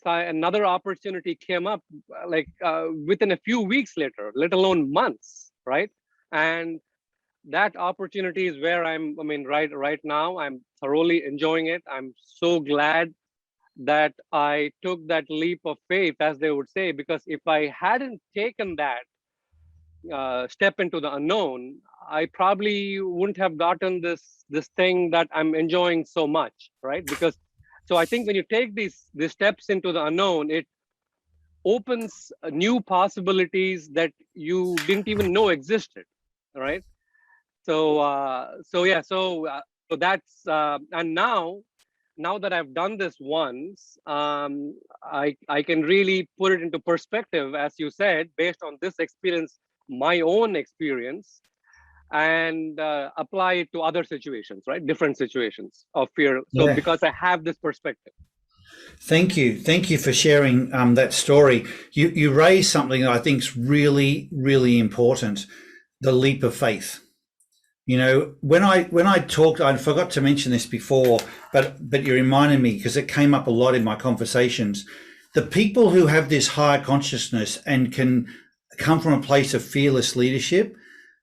another opportunity came up like within a few weeks later, let alone months, right? And that opportunity is where right now, I'm thoroughly enjoying it. I'm so glad that I took that leap of faith, as they would say, because if I hadn't taken that step into the unknown, I probably wouldn't have gotten this thing that I'm enjoying so much, right? Because so I think when you take these steps into the unknown, it opens new possibilities that you didn't even know existed, right? So that's and now that I've done this once, I can really put it into perspective, as you said, based on this experience, my own experience, and apply it to other situations, right? Different situations of fear. So because I have this perspective. Thank you for sharing that story. You raised something that I think is really, really important: the leap of faith. You know, when I talked, I forgot to mention this before, but you reminded me because it came up a lot in my conversations. The people who have this higher consciousness and can come from a place of fearless leadership,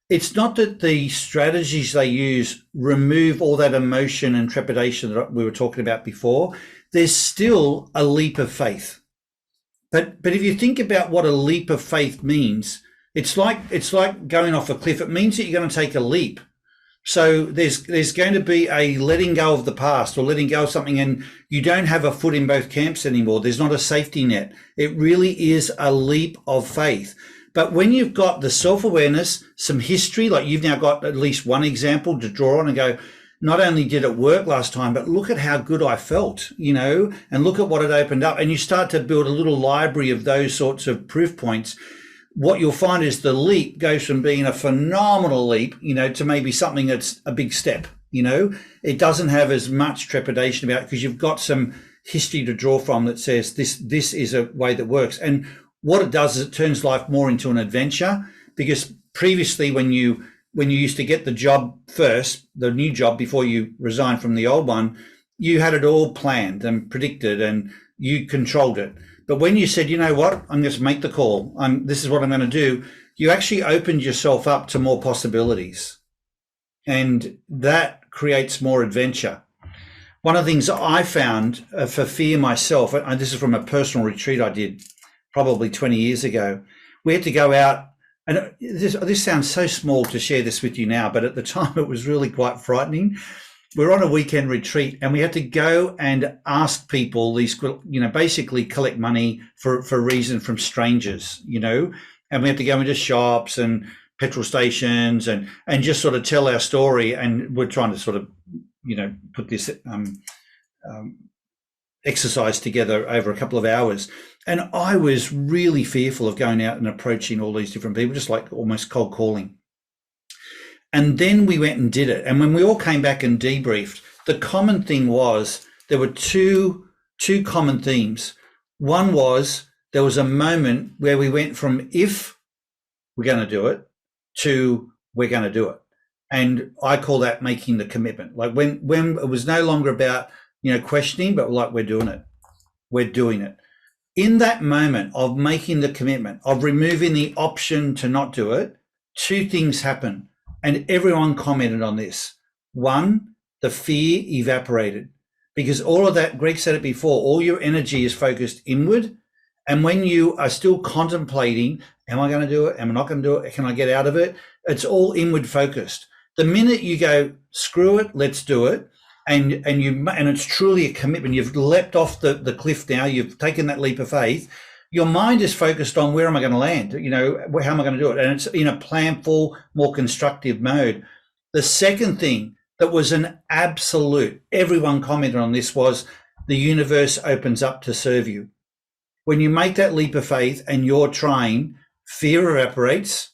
it's not that the strategies they use remove all that emotion and trepidation that we were talking about before. There's still a leap of faith. But if you think about what a leap of faith means, it's like going off a cliff. It means that you're going to take a leap. So there's going to be a letting go of the past or letting go of something, and you don't have a foot in both camps anymore. There's not a safety net. It really is a leap of faith. But when you've got the self-awareness, some history, like you've now got at least one example to draw on and go, not only did it work last time, but look at how good I felt, you know, and look at what it opened up. And you start to build a little library of those sorts of proof points. What you'll find is the leap goes from being a phenomenal leap, you know, to maybe something that's a big step, you know. It doesn't have as much trepidation about it because you've got some history to draw from that says this is a way that works. And what it does is it turns life more into an adventure, because previously when you used to get the job first, the new job before you resigned from the old one, you had it all planned and predicted and you controlled it. But when you said, you know what, I'm going to make the call, this is what I'm going to do, you actually opened yourself up to more possibilities. And that creates more adventure. One of the things I found for fear myself, and this is from a personal retreat I did probably 20 years ago, we had to go out And this sounds so small to share this with you now, but at the time it was really quite frightening. We're on a weekend retreat and we had to go and ask people these, basically collect money for a reason from strangers, and we have to go into shops and petrol stations and just sort of tell our story. And we're trying to sort of, put this exercise together over a couple of hours. And I was really fearful of going out and approaching all these different people, just like almost cold calling. And then we went and did it. And when we all came back and debriefed, the common thing was there were two common themes. One was there was a moment where we went from if we're going to do it to we're going to do it. And I call that making the commitment. Like when it was no longer about, questioning, but like we're doing it. We're doing it. In that moment of making the commitment, of removing the option to not do it, two things happen. And everyone commented on this. One, the fear evaporated because all of that, Greg said it before, all your energy is focused inward. And when you are still contemplating, am I going to do it? Am I not going to do it? Can I get out of it? It's all inward focused. The minute you go, screw it, let's do it. And it's truly a commitment. You've leapt off the cliff now. You've taken that leap of faith. Your mind is focused on where am I going to land? How am I going to do it? And it's in a planful, more constructive mode. The second thing that was an absolute, everyone commented on this, was the universe opens up to serve you. When you make that leap of faith and you're trying, fear evaporates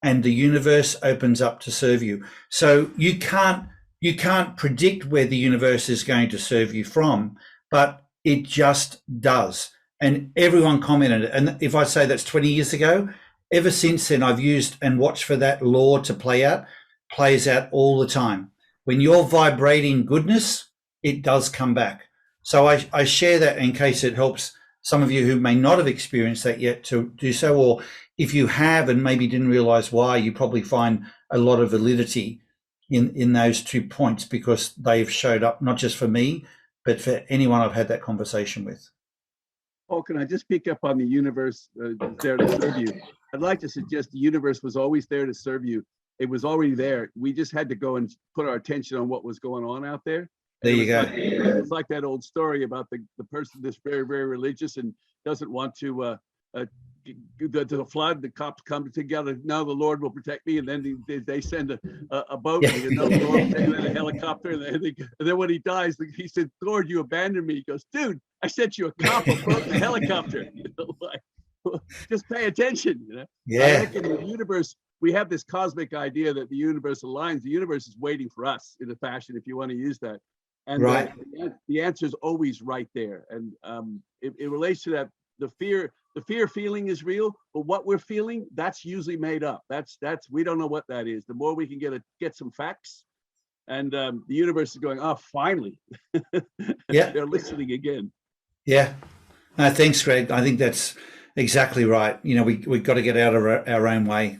and the universe opens up to serve you. So you can't predict where the universe is going to serve you from, but it just does. And everyone commented. And if I say that's 20 years ago, ever since then, I've used and watched for that law to plays out all the time. When you're vibrating goodness, it does come back. So I share that in case it helps some of you who may not have experienced that yet to do so, or if you have and maybe didn't realize why, you probably find a lot of validity in those 2 points because they've showed up not just for me, but for anyone I've had that conversation with. Oh, can I just pick up on the universe there to serve you? I'd like to suggest the universe was always there to serve you. It was already there. We just had to go and put our attention on what was going on out there. There you go. It's like that old story about the person that's very, very religious and doesn't want to the flood. The cops come together. Now the Lord will protect me, and then they send a boat. Yeah. And the Lord will take him in a helicopter. And then when he dies, he said, "Lord, you abandoned me." He goes, "Dude, I sent you a cop, a boat, and a helicopter." Just pay attention. Yeah. I think in the universe, we have this cosmic idea that the universe aligns. The universe is waiting for us in a fashion, if you want to use that. And right. The answer is always right there. And it relates to that. The fear feeling is real, but what we're feeling, that's usually made up. That's we don't know what that is. The more we can get some facts, and the universe is going, oh, finally. Yeah. They're listening again. Yeah. No, thanks, Greg. I think that's exactly right. We've got to get out of our own way.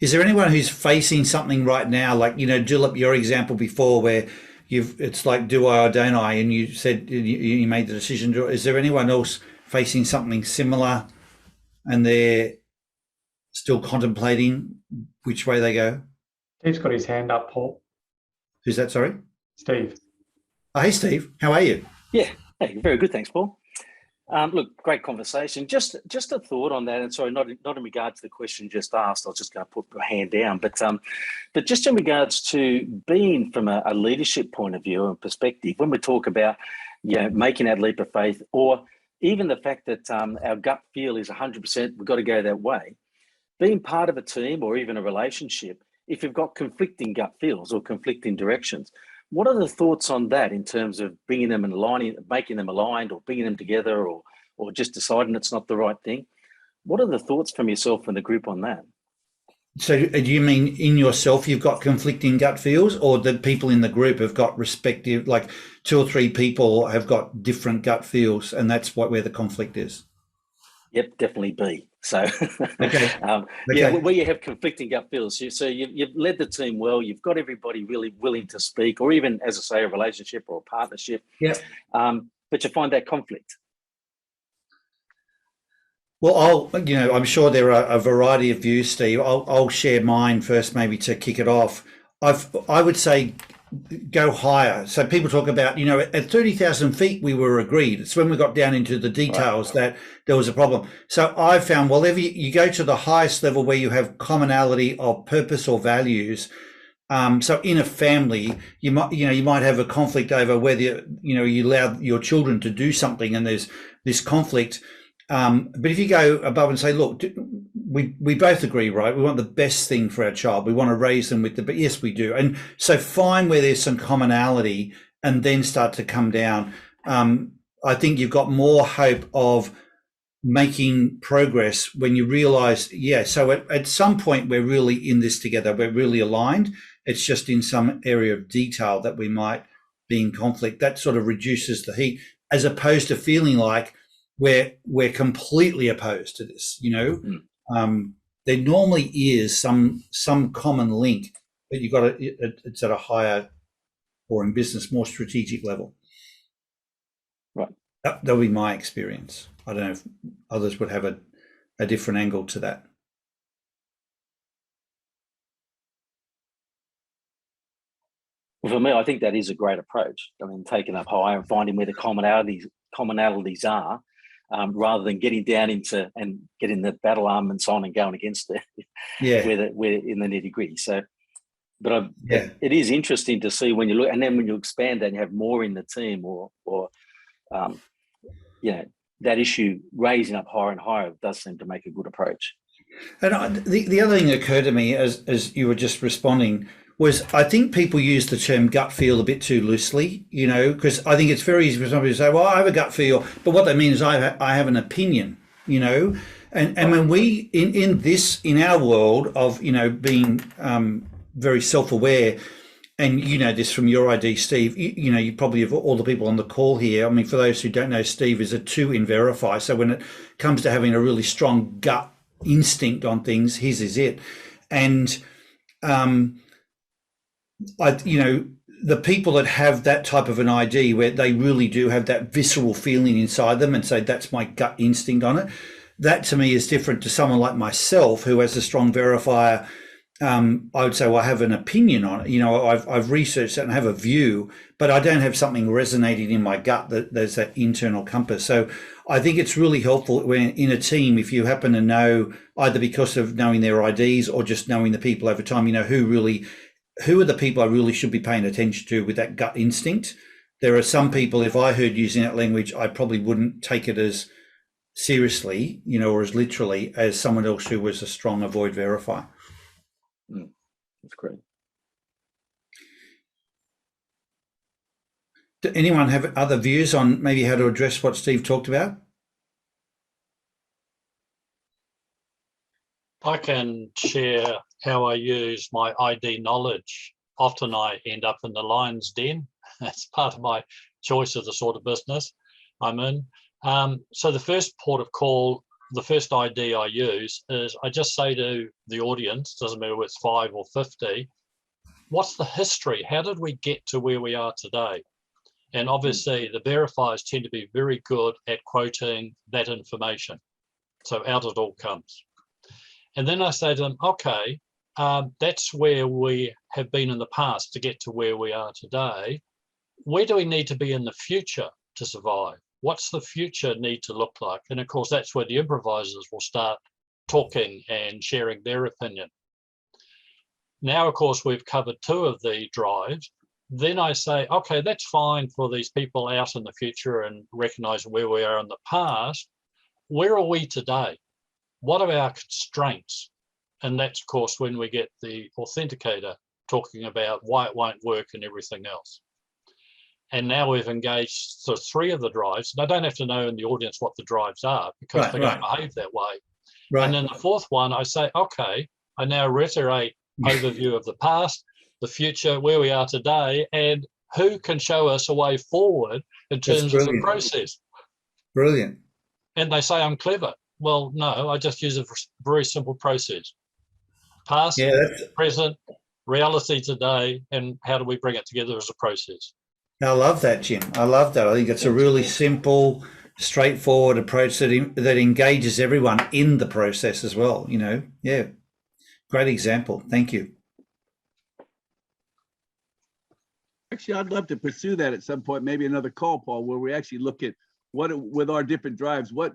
Is there anyone who's facing something right now, like, Julep, your example before where it's like, do I or don't I? And you said you made the decision. Is there anyone else facing something similar and they're still contemplating which way they go? Steve's got his hand up, Paul. Who's that, sorry? Steve. Oh, hey, Steve. How are you? Yeah, hey, very good. Thanks, Paul. Look, great conversation. Just a thought on that, and sorry, not in regards to the question just asked. I was just going to put my hand down, but just in regards to being from a leadership point of view and perspective, when we talk about making that leap of faith, or even the fact that our gut feel is 100%, we've got to go that way. Being part of a team or even a relationship, if you've got conflicting gut feels or conflicting directions, what are the thoughts on that in terms of bringing them and aligning, making them aligned, or bringing them together, or just deciding it's not the right thing? What are the thoughts from yourself and the group on that? So do you mean in yourself you've got conflicting gut feels, or that people in the group have got respective, like 2 or 3 people have got different gut feels, and that's where the conflict is? Yep, definitely B. So, okay. Yeah, where you have conflicting gut feels. So you've led the team well. You've got everybody really willing to speak, or even, as I say, a relationship or a partnership. Yeah. But you find that conflict. Well, I'm sure there are a variety of views, Steve. I'll share mine first, maybe to kick it off. I would say go higher. So people talk about, at 30,000 feet, we were agreed. It's when we got down into the details that there was a problem. So I found, well, if you go to the highest level where you have commonality of purpose or values. So in a family, you might have a conflict over whether, you allow your children to do something, and there's this conflict. But if you go above and say, look, we both agree, right? We want the best thing for our child. We want to raise them but yes, we do. And so find where there's some commonality and then start to come down. I think you've got more hope of making progress when you realize, so at some point we're really in this together. We're really aligned. It's just in some area of detail that we might be in conflict. That sort of reduces the heat, as opposed to feeling like we're completely opposed to this. There normally is some common link, but it's at a higher, or in business, more strategic level. Right. That'll be my experience. I don't know if others would have a different angle to that. Well, for me, I think that is a great approach. I mean, taking up higher and finding where the commonalities are, rather than getting down into and getting the battle armaments on and going against it. We're in the nitty gritty. So, but it is interesting to see when you look, and then when you expand that and you have more in the team, or that issue raising up higher and higher does seem to make a good approach. And the other thing that occurred to me as you were just responding was, I think people use the term gut feel a bit too loosely, because I think it's very easy for somebody to say, well, I have a gut feel, but what that means is I have an opinion, and when we, in our world of, being very self-aware, and this from your ID, Steve, you probably have all the people on the call here. I mean, for those who don't know, Steve is a 2 in Verify. So when it comes to having a really strong gut instinct on things, his is it. And, the people that have that type of an ID, where they really do have that visceral feeling inside them and say, that's my gut instinct on it, that to me is different to someone like myself who has a strong verifier. I would say, well, I have an opinion on it. I've researched it and have a view, but I don't have something resonating in my gut that there's that internal compass. So I think it's really helpful when in a team, if you happen to know, either because of knowing their IDs or just knowing the people over time, who are the people I really should be paying attention to with that gut instinct. There are some people, if I heard using that language, I probably wouldn't take it as seriously, or as literally as someone else who was a strong avoid verify. That's great. Do anyone have other views on maybe how to address what Steve talked about? I can share how I use my ID knowledge. Often I end up in the lion's den. That's part of my choice of the sort of business I'm in. So the first port of call, the first ID I use is I just say to the audience, doesn't matter whether it's 5 or 50, what's the history? How did we get to where we are today? And obviously the verifiers tend to be very good at quoting that information. So out it all comes. And then I say to them, okay, that's where we have been in the past to get to where we are today. Where do we need to be in the future to survive? What's the future need to look like? And of course, that's where the improvisers will start talking and sharing their opinion. Now, of course, we've covered 2 of the drives. Then I say, okay, that's fine for these people out in the future and recognize where we are in the past. Where are we today? What are our constraints? And that's, of course, when we get the authenticator talking about why it won't work and everything else. And now we've engaged 3 of the drives. And I don't have to know in the audience what the drives are because they're going to behave that way. Right. And then the 4th one, I say, okay, I now reiterate overview of the past, the future, where we are today, and who can show us a way forward in terms of the process. Brilliant. And they say I'm clever. Well, no, I just use a very simple process. Past, present, reality today, and how do we bring it together as a process? I love that, Jim. I love that. I think it's a really simple, straightforward approach that engages everyone in the process as well. Yeah, great example. Thank you. Actually, I'd love to pursue that at some point, maybe another call, Paul, where we actually look at with our different drives, what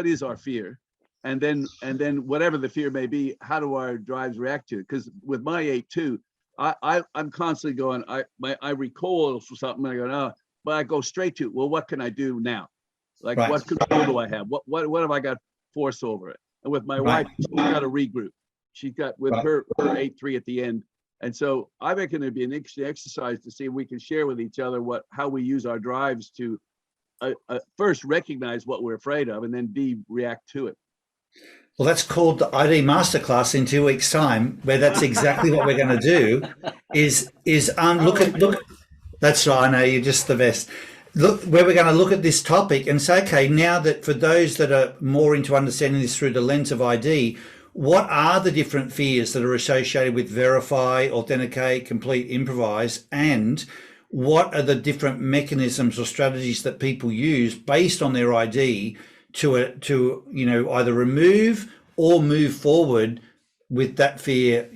is our fear? And then whatever the fear may be, how do our drives react to it? Because with my 8-2, I'm constantly going, I recoil for something, and I go, no, but I go straight to, well, what can I do now? Like, right. What control do I have? What have I got force over it? And with my wife, she's got to regroup. She's got with her 8-3 at the end. And so I reckon it'd be an interesting exercise to see if we can share with each other how we use our drives to first recognize what we're afraid of, and then B, react to it. Well, that's called the ID Masterclass in 2 weeks' time, where that's exactly what we're going to do. Look. That's right. I know, you're just the best. Look, where we're going to look at this topic and say, okay, now that for those that are more into understanding this through the lens of ID, what are the different fears that are associated with verify, authenticate, complete, improvise, and what are the different mechanisms or strategies that people use based on their ID to either remove or move forward with that fear,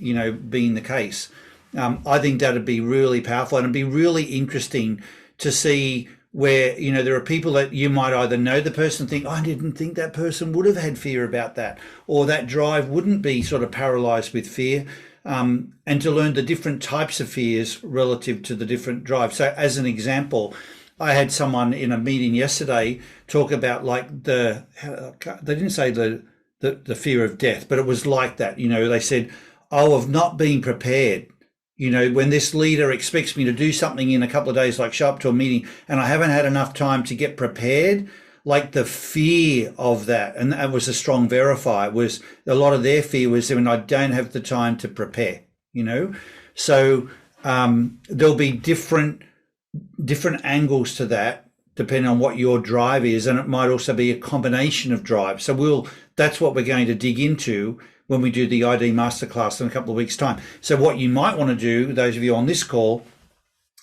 being the case. I think that'd be really powerful, and it'd be really interesting to see where, there are people that you might either know the person, think, I didn't think that person would have had fear about that, or that drive wouldn't be sort of paralyzed with fear, and to learn the different types of fears relative to the different drives. So as an example, I had someone in a meeting yesterday talk about like they didn't say the fear of death, but it was like that. They said, of not being prepared. When this leader expects me to do something in a couple of days, like show up to a meeting, and I haven't had enough time to get prepared, like the fear of that. And that was a strong verifier. Was a lot of their fear was when I don't have the time to prepare, So there'll be different angles to that depending on what your drive is. And it might also be a combination of drives. So that's what we're going to dig into when we do the ID Masterclass in a couple of weeks' time. So what you might want to do, those of you on this call,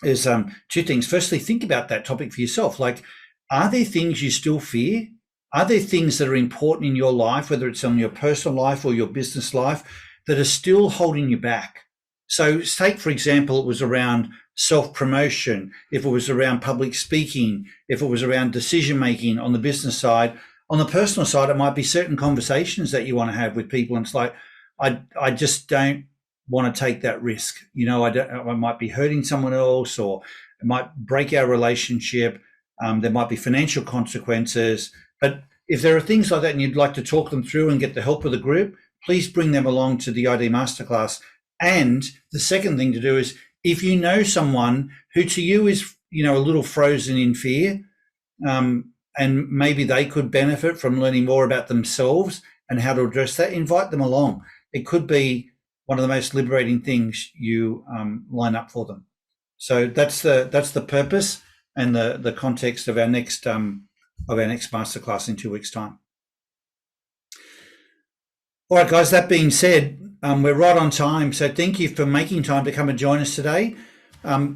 is 2 things. Firstly, think about that topic for yourself. Like, are there things you still fear? Are there things that are important in your life, whether it's on your personal life or your business life, that are still holding you back? So take, for example, it was around self-promotion, if it was around public speaking, if it was around decision-making on the business side. On the personal side, it might be certain conversations that you want to have with people. And it's like, I just don't want to take that risk. I might be hurting someone else, or it might break our relationship. There might be financial consequences. But if there are things like that and you'd like to talk them through and get the help of the group, please bring them along to the ID Masterclass. And the second thing to do is, if you know someone who to you is, a little frozen in fear, and maybe they could benefit from learning more about themselves and how to address that, invite them along. It could be one of the most liberating things you line up for them. So that's the purpose and the context of our next masterclass in 2 weeks' time. All right, guys, that being said, we're right on time. So thank you for making time to come and join us today.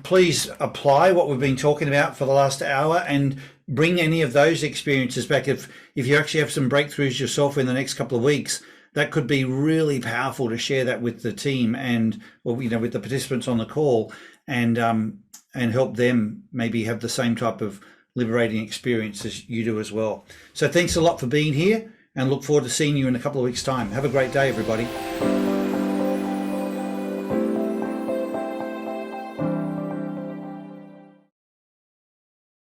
Please apply what we've been talking about for the last hour and bring any of those experiences back. If you actually have some breakthroughs yourself in the next couple of weeks, that could be really powerful to share that with the team and, with the participants on the call, and help them maybe have the same type of liberating experience as you do as well. So thanks a lot for being here, and look forward to seeing you in a couple of weeks' time. Have a great day, everybody.